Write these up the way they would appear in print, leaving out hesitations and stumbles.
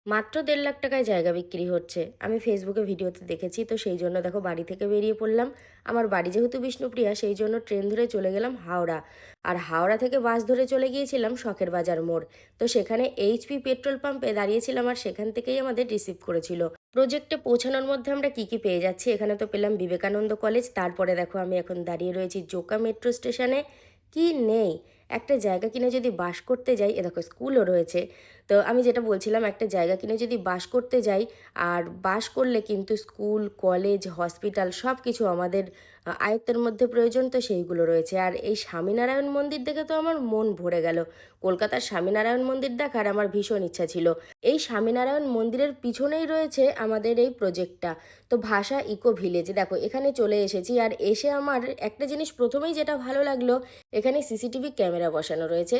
মাত্র 1.5 লাখ টাকায় জায়গা বিক্রি হচ্ছে। আমি ফেসবুকে ভিডিওতে দেখেছি, তো সেই জন্য দেখো বাড়ি থেকে বেরিয়ে পড়লাম। আমার বাড়ি যেহেতু বিষ্ণুপ্রিয়া, সেই জন্য ট্রেন ধরে চলে গেলাম হাওড়া। আর হাওড়া থেকে বাস ধরে চলে গিয়েছিলাম শখের বাজার মোড়। তো সেখানে এইচপি পেট্রোল পাম্পে দাঁড়িয়েছিলাম, আর সেখান থেকেই আমাদের রিসিভ করেছিল। প্রজেক্টে পৌঁছানোর মধ্যে আমরা কি কি পেয়ে যাচ্ছি, এখানে তো পেলাম বিবেকানন্দ কলেজ। তারপরে দেখো আমি এখন দাঁড়িয়ে রয়েছি জোকা মেট্রো স্টেশনে। কি নেই, একটা জায়গা কিনে যদি বাস করতে যাই, এ দেখো স্কুলও রয়েছে। তো আমি যেটা বলছিলাম, একটা জায়গা কিনে যদি বাস করতে যাই, আর বাস করলে কিন্তু স্কুল, কলেজ, হসপিটাল সব কিছু আমাদের আয়ত্তের মধ্যে প্রয়োজন, তো সেইগুলো রয়েছে। আর এই স্বামীনারায়ণ মন্দির দেখে তো আমার মন ভরে গেল। কলকাতার স্বামীনারায়ণ মন্দির দেখার আমার ভীষণ ইচ্ছা ছিল। এই স্বামীনারায়ণ মন্দিরের পিছনেই রয়েছে আমাদের এই প্রজেক্টটা। তো ভাষা ইকো ভিলেজ, দেখো এখানে চলে এসেছি। আর এসে আমার একটা জিনিস প্রথমেই যেটা ভালো লাগলো, এখানে সিসিটিভি ক্যামেরা বসানো রয়েছে,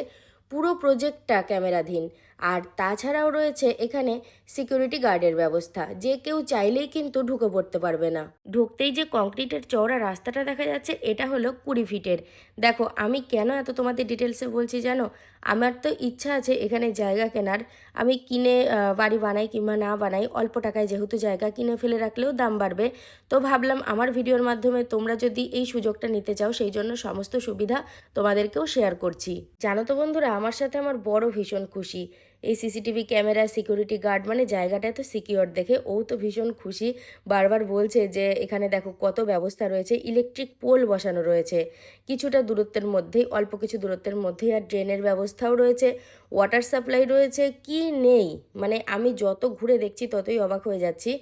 পুরো প্রজেক্টটা ক্যামেরাধীন। আর তাছাড়াও রয়েছে এখানে সিকিউরিটি গার্ডের ব্যবস্থা, যে কেউ চাইলেই কিন্তু ঢুকে পড়তে পারবে না। ঢুকতেই যে কংক্রিটের চওড়া রাস্তাটা দেখা যাচ্ছে, এটা হলো 20 ফিটের। দেখো আমি কেন এত তোমাদের ডিটেলসে বলছি জানো, আমার তো ইচ্ছা আছে এখানে জায়গা কেনার। আমি কিনে বাড়ি বানাই কিংবা না বানাই, অল্প টাকায় যেহেতু জায়গা কিনে ফেলে রাখলেও দাম বাড়বে। তো ভাবলাম আমার ভিডিওর মাধ্যমে তোমরা যদি এই সুযোগটা নিতে চাও, সেই জন্য সমস্ত সুবিধা তোমাদেরকেও শেয়ার করছি। জানো তো বন্ধুরা, আমার সাথে আমার বড় ভীষণ খুশি। এই সিসিটিভি ক্যামেরা, সিকিউরিটি গার্ড, মানে জায়গাটা তো সিকিওর দেখে ও তো ভীষণ খুশি। বারবার বলছে যে এখানে দেখো কত ব্যবস্থা রয়েছে, ইলেকট্রিক পোল বসানো রয়েছে কিছুটা দূরত্বের মধ্যেই, অল্প কিছু দূরত্বের মধ্যেই। আর ড্রেনের ব্যবস্থাও রয়েছে, ওয়াটার সাপ্লাই রয়েছে, কি নেই। মানে আমি যত ঘুরে দেখছি ততই অবাক হয়ে যাচ্ছি।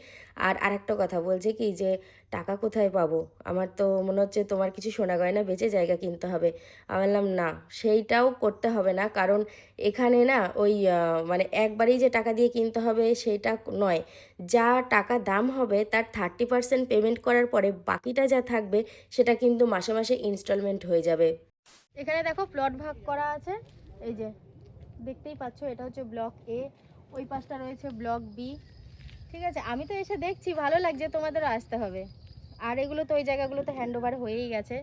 আর আরেকটা কথা বলছে কি যে টাকা কোথায় পাবো, আমার তো মনে হচ্ছে তোমার কিছু সোনা গয়না বেচে জায়গা কিনতে হবে। আমি বললাম না, সেইটাও করতে হবে না, কারণ এখানে না ওই মানে একবারেই যে টাকা দিয়ে কিনতে হবে সেইটা নয়। যা টাকা দাম হবে তার 30% পেমেন্ট করার পরে বাকিটা যা থাকবে সেটা কিন্তু মাসে মাসে ইনস্টলমেন্ট হয়ে যাবে। এখানে দেখো প্লট ভাগ করা আছে, এই যে দেখতেই পাচ্ছ, এটা হচ্ছে ব্লক এ, ওই পাশটা রয়েছে ব্লক বি। ঠিক আছে, আমি তো এসে দেখছি ভালো লাগছে, তোমাদেরও আসতে হবে। আর এগুলো তো ওই জায়গাগুলো তো হ্যান্ড ওভার হয়েই গেছে,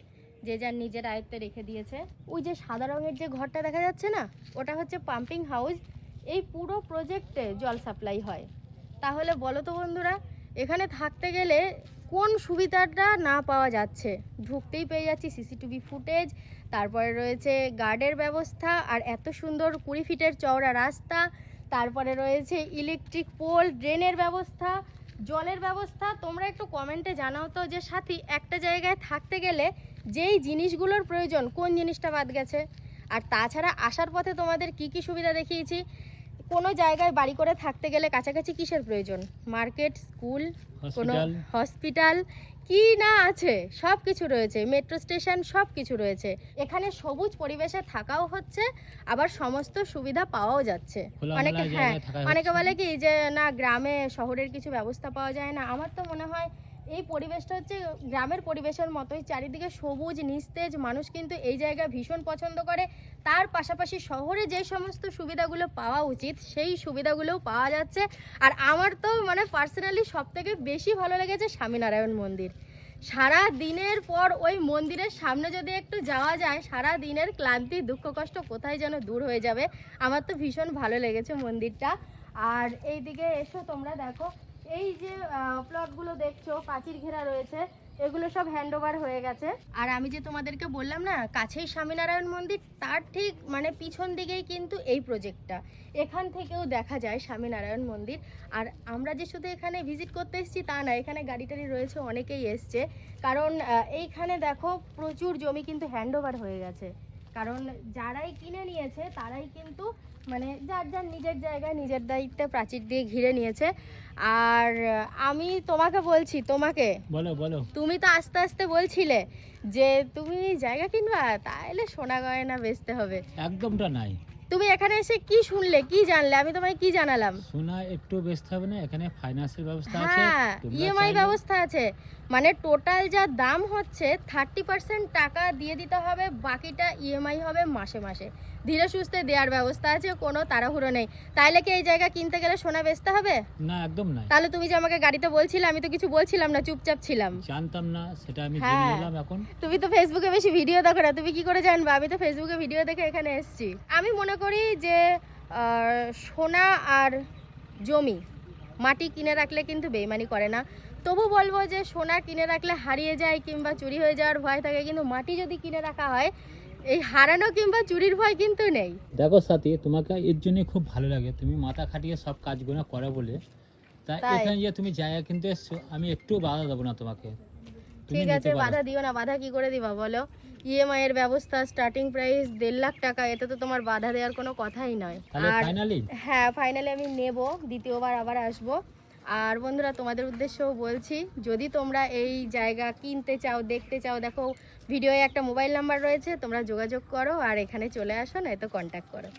যে যার নিজের আয়ত্তে রেখে দিয়েছে। ওই যে সাদা রঙের যে ঘরটা দেখা যাচ্ছে না, ওটা হচ্ছে পাম্পিং হাউস। এই পুরো প্রজেক্টে জল সাপ্লাই হয়। তাহলে বলো তো বন্ধুরা, এখানে থাকতে গেলে কোন সুবিধাটা না পাওয়া যাচ্ছে। ঢুকতেই পেয়ে যাচ্ছি সিসিটিভি ফুটেজ, তারপরে রয়েছে গার্ডের ব্যবস্থা, আর এত সুন্দর 20 ফিটের চওড়া রাস্তা, তারপরে রয়েছে ইলেকট্রিক পোল, ড্রেনের ব্যবস্থা, জলের ব্যবস্থা। তোমরা একটু কমেন্টে জানাও তো যে সাথী, একটা জায়গায় থাকতে গেলে যেই জিনিসগুলোর প্রয়োজন কোন জিনিসটা বাদ গেছে। আর তাছাড়া আসার পথে তোমাদের কি কি সুবিধা দেখিয়েছি। কোনো জায়গায় বাড়ি করে থাকতে গেলে কাছাকাছি কিসের প্রয়োজন, মার্কেট, স্কুল, কোনো হসপিটাল, কি না আছে, সব কিছু রয়েছে, মেট্রো স্টেশন, সব কিছু রয়েছে। এখানে সবুজ পরিবেশে থাকাও হচ্ছে, আবার সমস্ত সুবিধা পাওয়াও যাচ্ছে। অনেকে অনেকে বলে কি যে না, গ্রামে শহরের কিছু ব্যবস্থা পাওয়া যায় না। আমার তো মনে হয় এই পরিবেশটা হচ্ছে গ্রামের পরিবেশের মতোই, চারিদিকে সবুজ নিস্তেজ, মানুষ কিন্তু এই জায়গা ভীষণ পছন্দ করে। তার পাশাপাশি শহরে যে সমস্ত সুবিধাগুলো পাওয়া উচিত সেই সুবিধাগুলোও পাওয়া যাচ্ছে। আর আমার তো মানে পার্সোনালি সবথেকে বেশি ভালো লেগেছে স্বামীনারায়ণ মন্দির। সারা দিনের পর ওই মন্দিরের সামনে যদি একটু যাওয়া যায়, সারা দিনের ক্লান্তি, দুঃখ, কষ্ট কোথায় যেন দূর হয়ে যাবে। আমার তো ভীষণ ভালো লেগেছে মন্দিরটা। আর এই দিকে এসো তোমরা দেখো, এই যে প্লটগুলো দেখছো প্রাচীর ঘেরা রয়েছে, এগুলো সব হ্যান্ড ওভার হয়ে গেছে। আর আমি যে তোমাদেরকে বললাম না কাছেই স্বামীনারায়ণ মন্দির, তার ঠিক মানে পিছন দিকেই কিন্তু এই প্রজেক্টটা। এখান থেকেও দেখা যায় স্বামীনারায়ণ মন্দির। আর আমরা যে শুধু এখানে ভিজিট করতে এসেছি তা না, এখানে গাড়ি টাড়ি রয়েছে, অনেকেই এসছে। কারণ এইখানে দেখো প্রচুর জমি কিন্তু হ্যান্ড ওভার হয়ে গেছে। কারণ যারাই কিনে নিয়েছে তারাই কিন্তু মানে যার যার নিজের জায়গায় নিজের দায়িত্বে প্রাচীর দিয়ে ঘিরে নিয়েছে। আর আমি তোমাকে বলছি, তোমাকে বলো বলো, তুমি তো আস্তে আস্তে বলছিলে যে তুমি জায়গা কিনবা, তাহলে সোনা গয়না বেচতে হবে। একদমটা নাই। তুমি এখানে এসে কি শুনলে, কি জানলে, আমি তোমায় কি জানালাম? সোনা একটু বেচতে হবে না, এখানে ফাইন্যান্সের ব্যবস্থা আছে, হ্যাঁ ইএমআই ব্যবস্থা আছে। মানে টোটাল যা দাম হচ্ছে 30% টাকা দিয়ে দিতে হবে, বাকিটা ইএমআই হবে মাসে মাসে। ধীরে সুস্থে দেওয়ার ব্যবস্থা আছে, কোনো তাড়াহুড়ো নেই। তাইলে কি এই জায়গা কিনতে গেলে সোনা বেচতে হবে? না, একদম না। তাহলে তুমি যে আমাকে গাড়িতে বলছিলে, আমি তো কিছু বলছিলাম না, চুপচাপ ছিলাম, জানতাম না, সেটা আমি জেনে নিলাম এখন। তুমি তো ফেসবুকে বেশি ভিডিও দেখো না, তুমি কি করে জানবা? আমি তো ফেসবুকে ভিডিও দেখে এখানে এসেছি। আমি মনে করি যে সোনা আর জমি, মাটি কিনে রাখলে কিন্তু বেইমানি করে না। তবু বলবো যে সোনা কিনে রাখলে হারিয়ে যায় কিংবা চুরি হয়ে যাওয়ার ভয় থাকে, কিন্তু মাটি যদি কিনে রাখা হয় এই হারানো কিংবা চুরির ভয় কিন্তু নেই। দেখো সাথী, তোমাকে এর জন্য খুব ভালো লাগে, তুমি মাথা খাটিয়ে সব কাজগুলো করো বলে। তাই তাই এখানে যে তুমি জায়গা কিনতে এসছো, আমি একটু বাধা দেবো না তোমাকে। তুমি ঠিক নিতে আছে, পারো। বাধা দিও না। বাধা কি করে দিবা বলো? ইএমআই এর ব্যবস্থা, স্টার্টিং প্রাইস 1.5 লাখ টাকা, এতে তো তোমার বাধা দেওয়ার কোনো কথাই নয়। তাহলে আর ফাইনালি? হ্যাঁ, ফাইনালি আমি নেব, দ্বিতীয়বার আবার আসবো। আর বন্ধুরা, তোমাদের উদ্দেশ্যেও বলছি, যদি তোমরা এই জায়গা কিনতে চাও, দেখতে চাও, দেখো ভিডিওয়ে একটা মোবাইল নাম্বার রয়েছে, তোমরা যোগাযোগ করো আর এখানে চলে আসো, নয়তো কন্ট্যাক্ট করো।